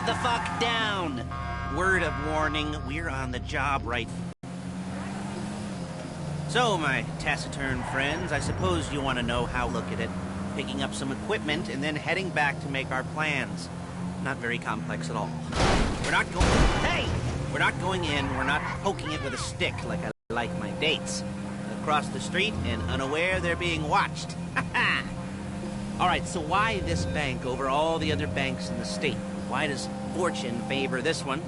the fuck down! Word of warning, we're on the job right. So, my taciturn friends, I suppose you want to know how to look at it. Picking up some equipment and then heading back to make our plans. Not very complex at all. We're not going... Hey! We're not going in, we're not poking it with a stick like I like my dates. Across the street and unaware they're being watched. Ha-ha! Alright, so why this bank over all the other banks in the state? Why does fortune favor this one?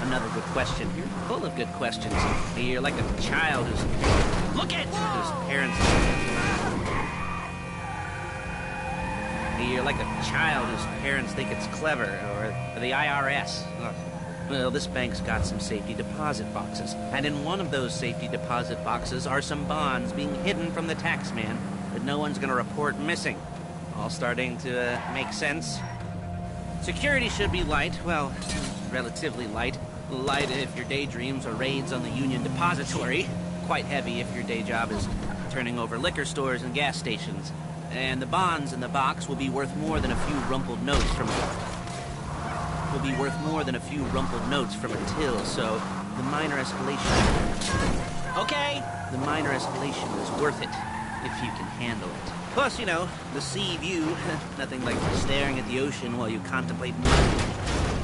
Another good question. You're full of good questions. You're like a child who's... Look at! Whose parents... You're like a child whose parents think it's clever, or the IRS. Ugh. Well, this bank's got some safety deposit boxes, and in one of those safety deposit boxes are some bonds being hidden from the taxman that no one's gonna report missing. All starting to make sense. Security should be light, well, relatively light. Light if your daydreams are raids on the Union Depository. Quite heavy if your day job is turning over liquor stores and gas stations. And the bonds in the box will be worth more than a few rumpled notes from a till, so the minor escalation... Okay! The minor escalation is worth it, if you can handle it. Plus, you know, the sea view, nothing like staring at the ocean while you contemplate...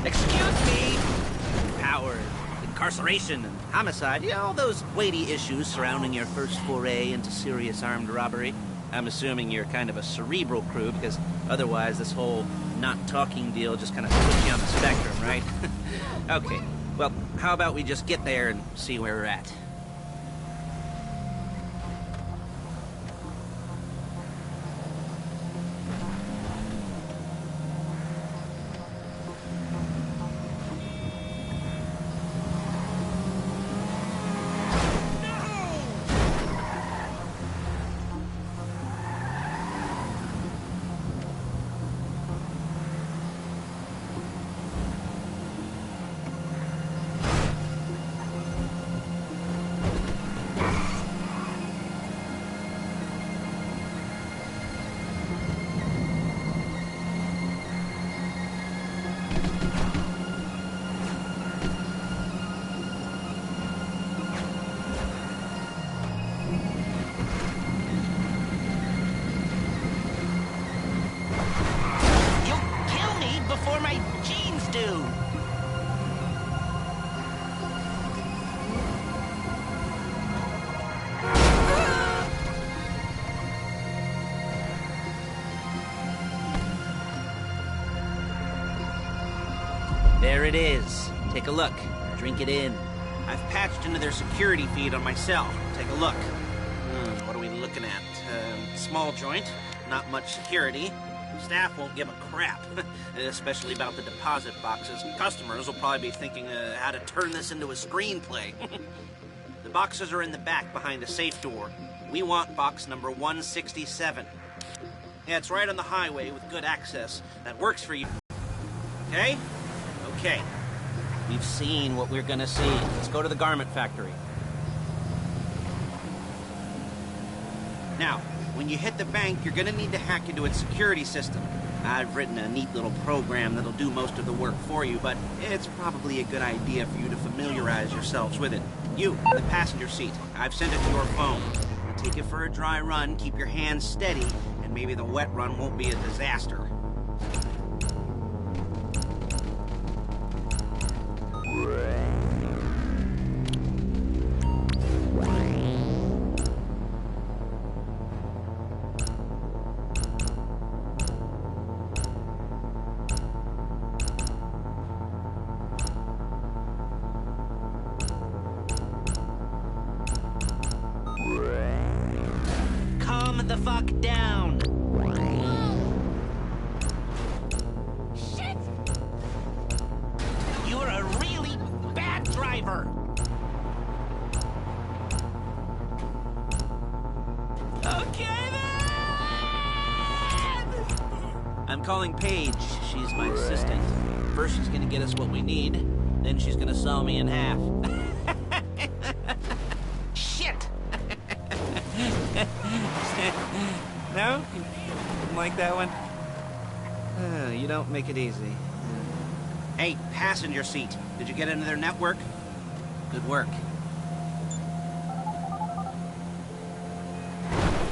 Excuse me! Power, incarceration, and homicide, you know, all those weighty issues surrounding your first foray into serious armed robbery. I'm assuming you're kind of a cerebral crew, because otherwise this whole not talking deal just kind of puts you on the spectrum, right? Okay, well, how about we just get there and see where we're at? There it is. Take a look. Drink it in. I've patched into their security feed on my cell. Take a look. What are we looking at? Small joint, not much security. Staff won't give a crap, especially about the deposit boxes. Customers will probably be thinking how to turn this into a screenplay. The boxes are in the back behind a safe door. We want box number 167. Yeah, it's right on the highway with good access. That works for you. Okay? Okay. We've seen what we're gonna see. Let's go to the garment factory. Now, when you hit the bank, you're gonna need to hack into its security system. I've written a neat little program that'll do most of the work for you, but it's probably a good idea for you to familiarize yourselves with it. You, in the passenger seat, I've sent it to your phone. Take it for a dry run, keep your hands steady, and maybe the wet run won't be a disaster. Calm the fuck down. Shit! You're a really bad driver. Okay then! I'm calling Paige. She's my assistant. First she's gonna get us what we need, then she's gonna saw me in half. No? You didn't like that one? You don't make it easy. Hey, passenger seat. Did you get into their network? Good work.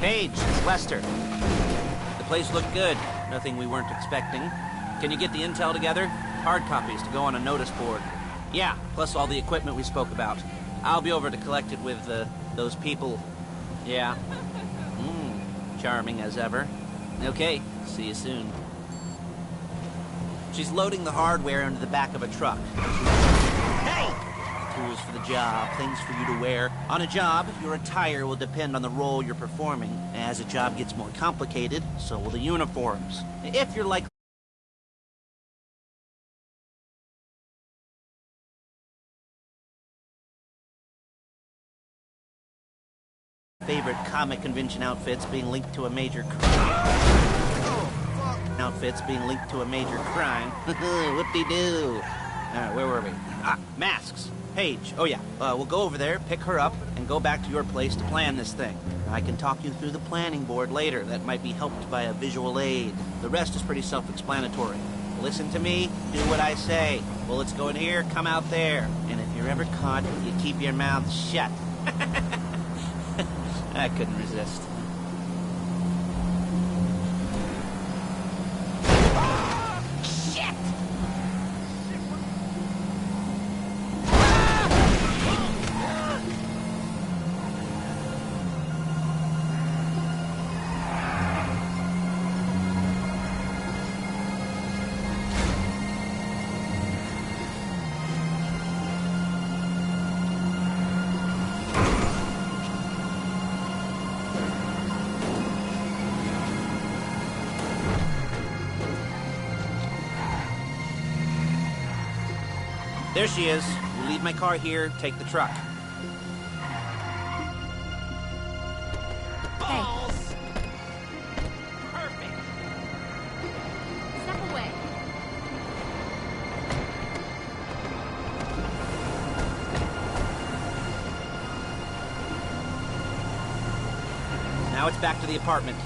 Paige, it's Lester. The place looked good. Nothing we weren't expecting. Can you get the intel together? Hard copies to go on a notice board. Yeah, plus all the equipment we spoke about. I'll be over to collect it with, those people. Yeah. Charming as ever. Okay, see you soon. She's loading the hardware into the back of a truck. Hey! Tools for the job, things for you to wear. On a job, your attire will depend on the role you're performing. As a job gets more complicated, so will the uniforms. If you're like favorite comic convention outfits being linked to a major crime. Whoop-de-doo. Where were we? Masks. Paige. Oh, yeah. We'll go over there, pick her up, and go back to your place to plan this thing. I can talk you through the planning board later. That might be helped by a visual aid. The rest is pretty self-explanatory. Listen to me, do what I say. Bullets go in here, come out there. And if you're ever caught, you keep your mouth shut. I couldn't resist. There she is. You leave my car here, take the truck. Balls! Perfect! Step away. Now it's back to the apartment.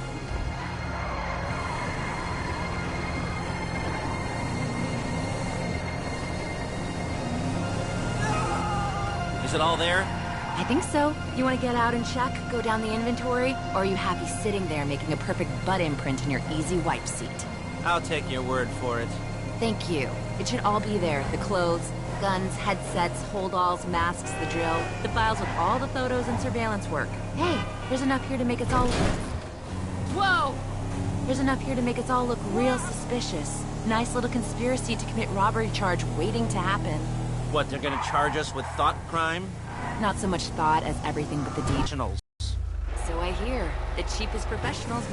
Is it all there? I think so. You want to get out and check, go down the inventory, or are you happy sitting there making a perfect butt imprint in your easy wipe seat? I'll take your word for it. Thank you. It should all be there. The clothes, guns, headsets, hold-alls, masks, the drill, the files with all the photos and surveillance work. Hey, there's enough here to make us all... Whoa! There's enough here to make us all look real suspicious. Nice little conspiracy to commit robbery charge waiting to happen. What, they're gonna charge us with thought crime? Not so much thought as everything but the details. Professionals. So I hear. The cheapest professionals.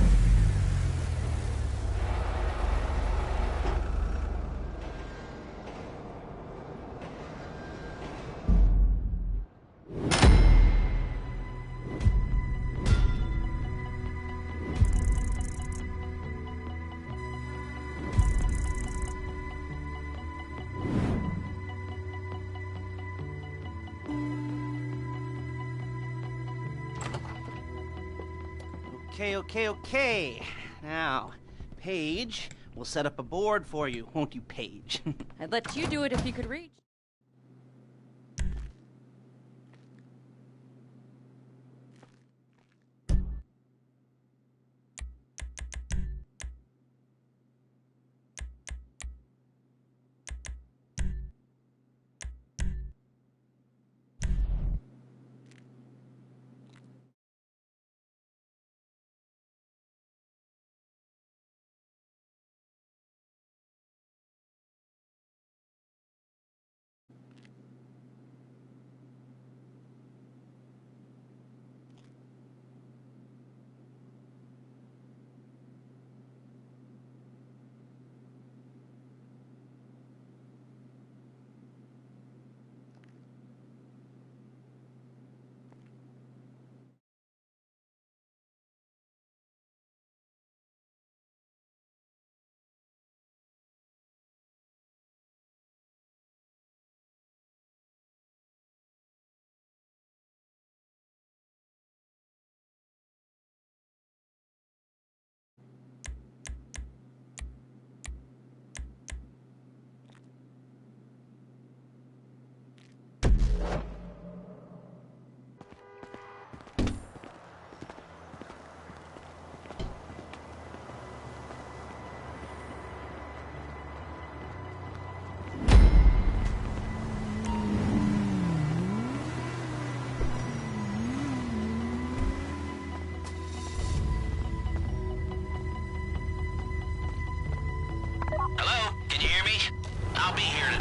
Okay. Now, Paige, we'll set up a board for you, won't you, Paige? I'd let you do it if you could reach.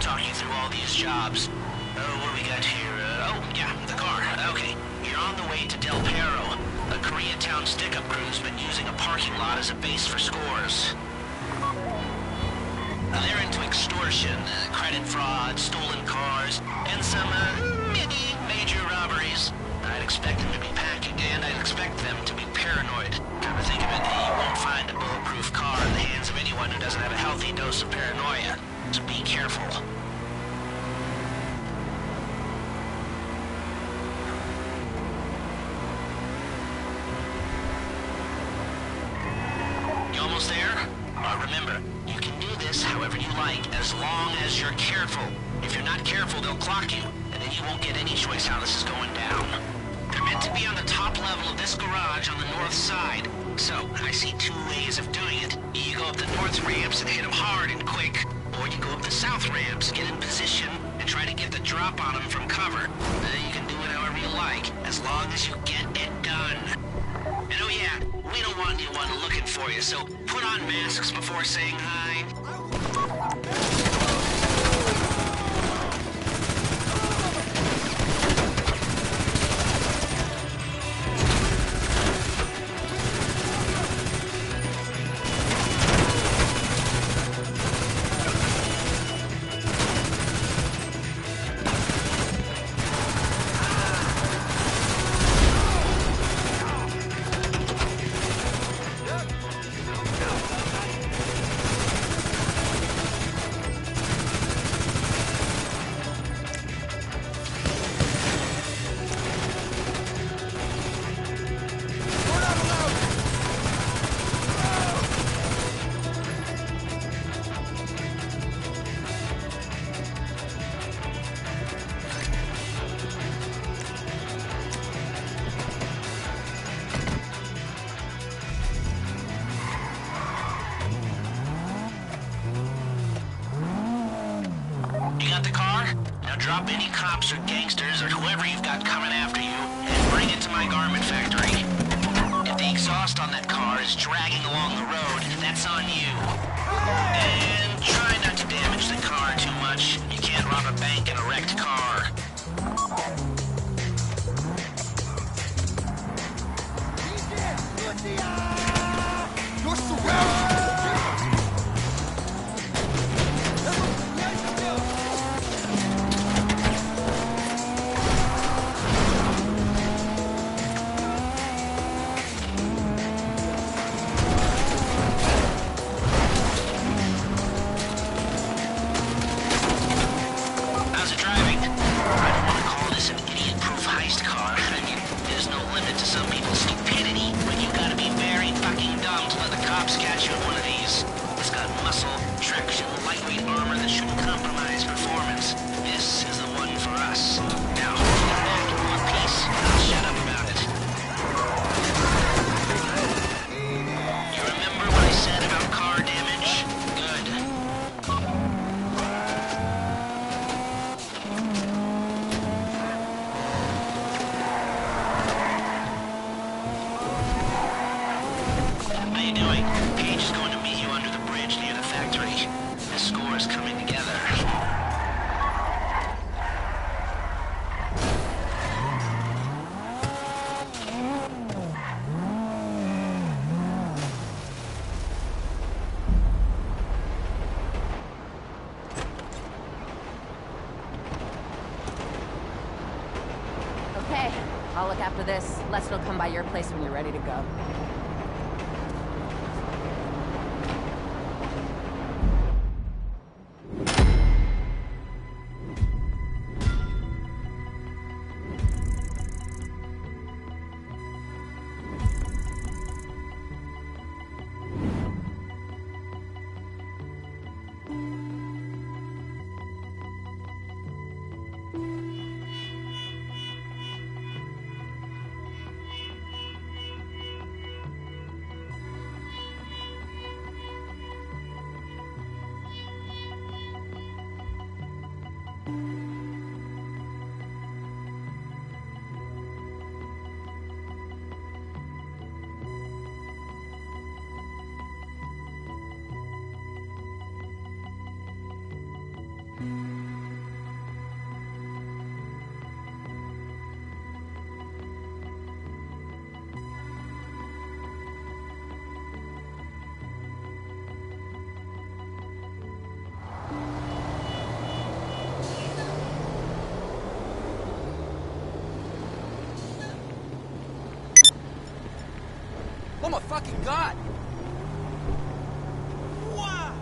talk you through all these jobs. What do we got here? Oh, yeah, the car. Okay. You're on the way to Del Perro. A Koreatown stick-up crew's been using a parking lot as a base for scores. They're into extortion, credit fraud, stolen cars, and some, major robberies. I'd expect them to be packing, and I'd expect them to be paranoid. Come to think of it, you won't find a bulletproof car in the hands of anyone who doesn't have a healthy dose of paranoia. So be careful. You almost there? Remember, you can do this however you like, as long as you're careful. If you're not careful, they'll clock you, and then you won't get any choice how this is going down. They're meant to be on the top level of this garage on the north side. So, I see two ways of doing it. You go up the north ramps and hit them hard and quick, or you go up the south ramps, get in position, and try to get the drop on them from cover. You can do it however you like, as long as you get it done. And oh yeah, we don't want anyone looking for you, so put on masks before saying hi. Drop any cops or gangsters or whoever you've got coming after you and bring it to my garment factory. If the exhaust on that car is dragging along the road, that's on you. And try not to damage the car too much. You can't rob a bank in a wrecked car. You're surrounded! Okay, I'll look after this. Lester will come by your place when you're ready to go. Oh my fucking god! Wow!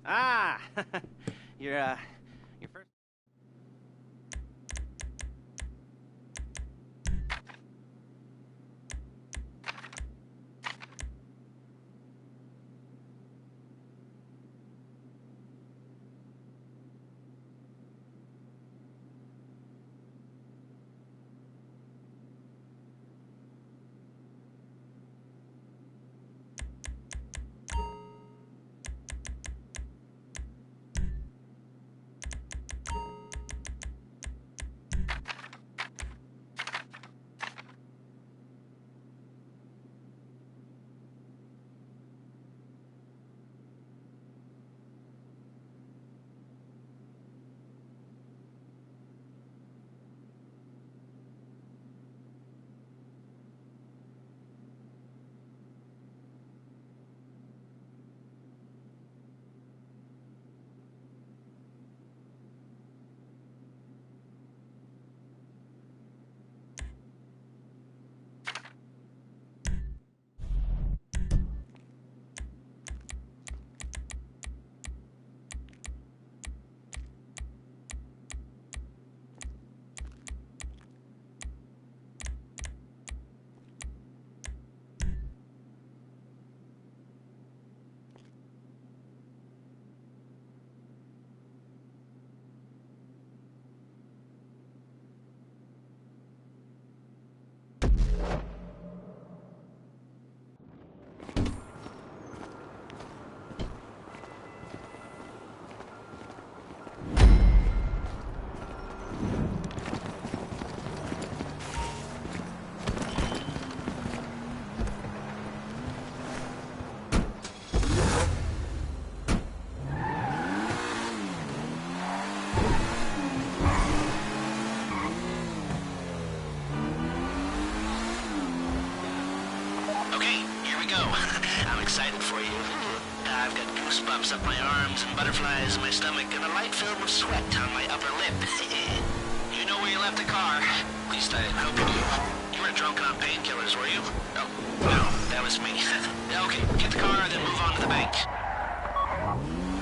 Ah, your first. I'm excited for you. I've got goosebumps up my arms and butterflies in my stomach and a light film of sweat on my upper lip. You know where you left the car. At least I hope you do. You weren't drunk on painkillers, were you? Oh, no, that was me. Okay, get the car, then move on to the bank.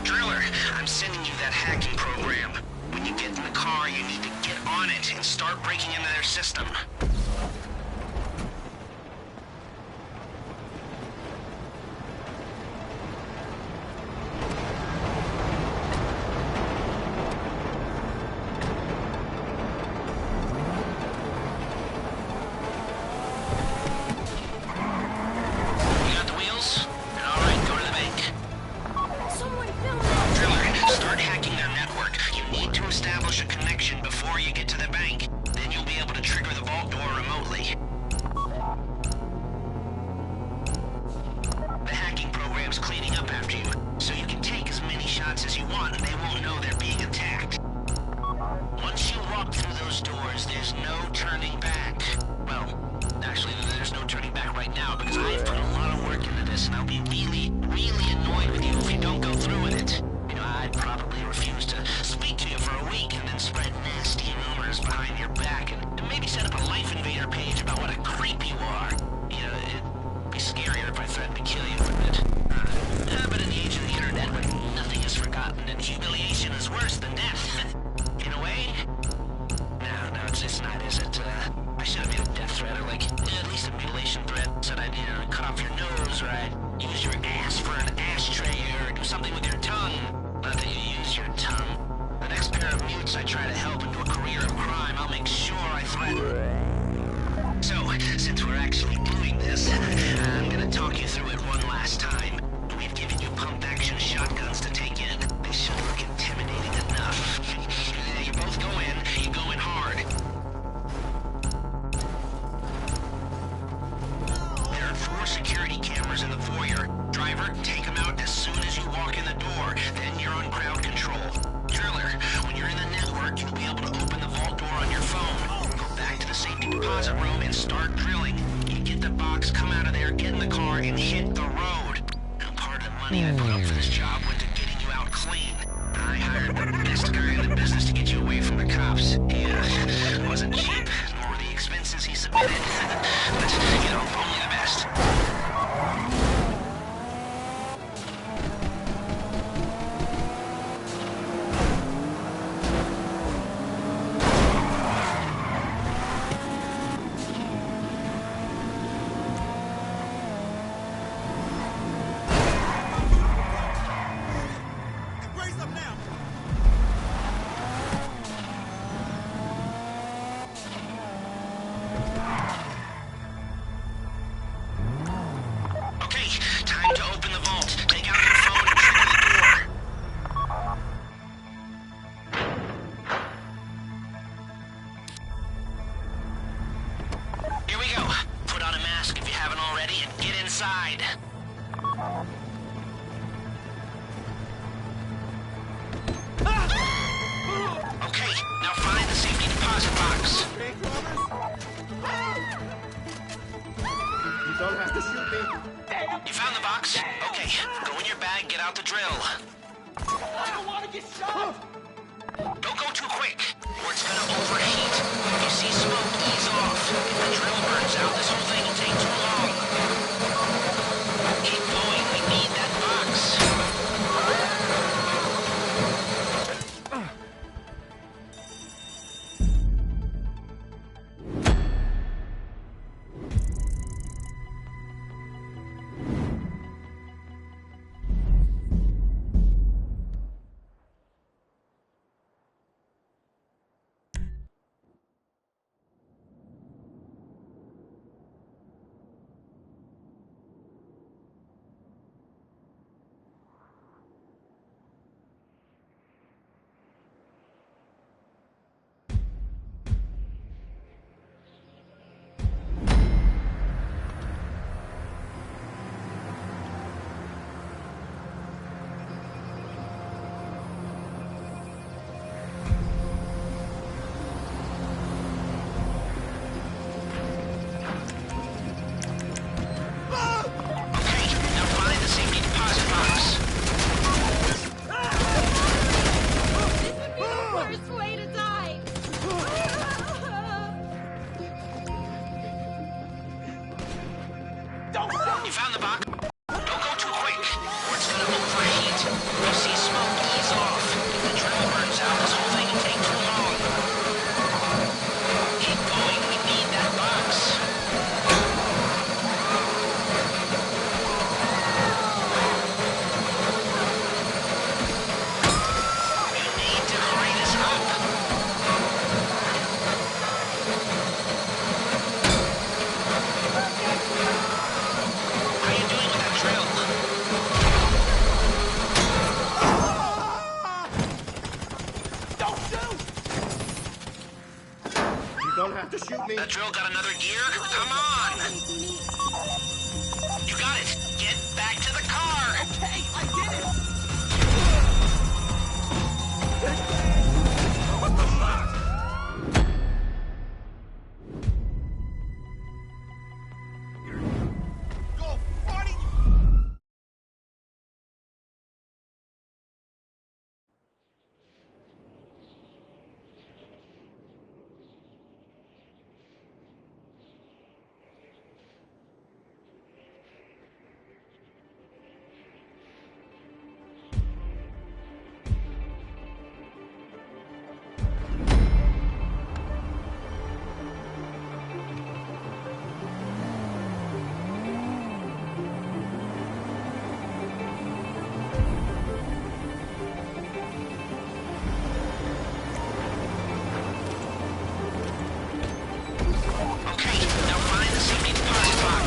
Driller, I'm sending you that hacking program. When you get in the car, you need to get on it and start breaking into their system. As you want, and they won't know they're being attacked. Once you walk through those doors, there's no turning back. Well, actually, there's no turning back right now because I've put a lot of work into this, and I'll be really, really annoyed with you if you don't go through with it. You know, I'd probably refuse to speak to you for a week and then spread nasty rumors behind your back and maybe set up a Life Invader page about what a creep you are. You know, it'd be scarier if I threatened to kill you, wouldn't it? But in the age of the internet, when nothing is forgotten and humiliation is worse than death, in a way? No, it's not, is it? I should have made a death threat, or at least a mutilation threat. Said I'd, cut off your nose, or I'd use your ass for an ashtray, or do something with your tongue. Not that you use your tongue. The next pair of mutes I try to help into a career of crime, I'll make sure I threaten. So, since we're actually doing this, I'm gonna talk you through it one last time. We've given you pump-action shotguns to take in. They should look intimidating enough. You both go in. You go in hard. There are 4 security cameras in the foyer. Driver, take them out as soon as you walk in the door. Then you're on crowd control. Driller, when you're in the network, you'll be able to open the vault door on your phone. Go back to the safety deposit room and start drilling. You get the box, come out of there, get in the car, and hit the road. Money I put up for this job went to getting you out clean. I hired the best guy in the business to get you away from the cops. He wasn't cheap, nor were the expenses he submitted. But, only the best. Inside. Okay, now find the safety deposit box. You don't have to shoot me. You found the box? Okay, go in your bag, get out the drill. I don't want to get shot. Don't go too quick, or it's gonna overheat. If you see smoke, ease off. If the drill burns out, this whole thing will take too long. Keep going, we need that box. You found the box? Don't go too quick, or it's gonna overheat. You'll see smoke ease off. If the drill burns out, this whole thing will take too long. Keep going. We need that box. You need to hurry this up. How you doing with that drill? Don't shoot! You don't have to shoot me. That drill got another gear? Come on! You got it! Get back to the car! Okay, I did it! What the fuck? Go, buddy! Okay, now find the safety deposit box.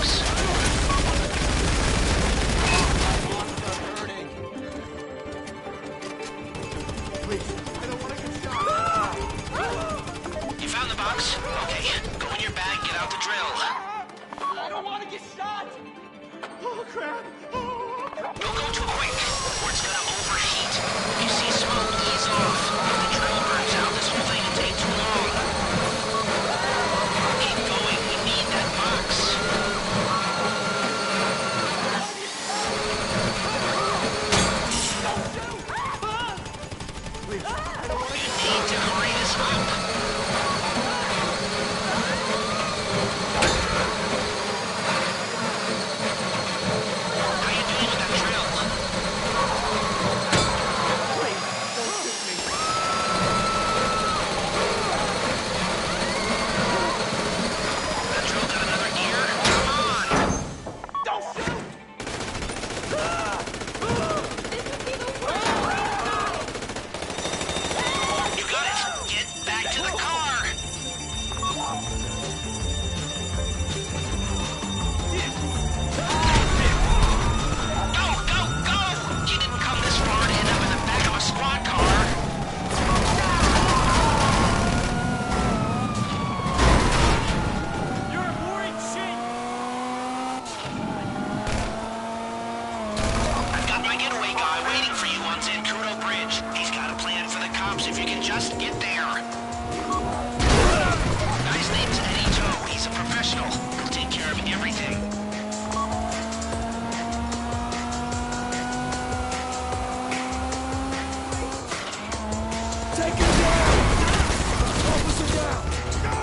Please, I don't want to get shot. You found the box? Okay, go in your bag, get out the drill. I don't want to get shot! Oh, crap! Oh, crap! Don't go too quick, or it's gonna overheat. If you see smoke, ease off. If the drill burns out, this whole thing will take too long. Keep going, we need that box. Please, I don't want to You get need to hurry this up. How you doing with that drill? Please, don't shoot me. That drill got another gear? Come on! Don't shoot! You got it! Get back to the car! Go, go, go! You didn't come this far to end up in the back of a squad car. You're a boring shit! I've got my getaway guy waiting for you on Zancudo Bridge. He's got a plan for the cops if you can just get there. Guy's name's Eddie Toe. He's a professional. He'll take care of everything. Take him down! Officer down! Go!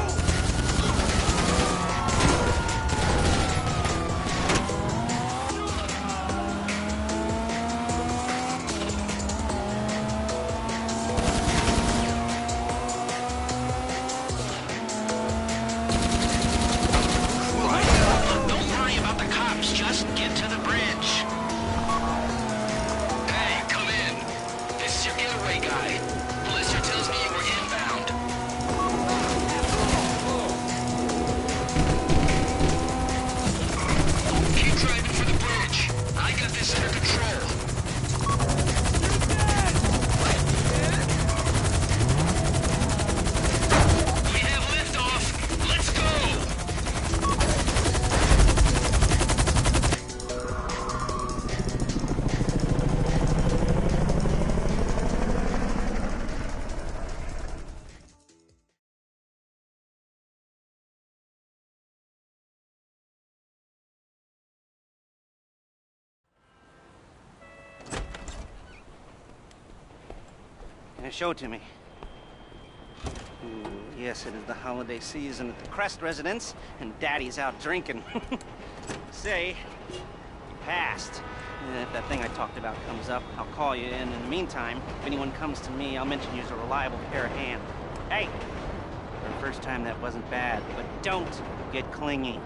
Don't worry about the cops. Just get to the bridge. Hey, come in. This is your getaway guy. Blister tells me you were inbound. Keep driving for the bridge. I got this under control. We have liftoff. Let's go. Show it to me. Ooh, yes, it is the holiday season at the Crest residence, and Daddy's out drinking. Say, you passed. And if that thing I talked about comes up, I'll call you, and in the meantime, if anyone comes to me, I'll mention you as a reliable pair of hands. Hey! For the first time, that wasn't bad, but don't get clingy.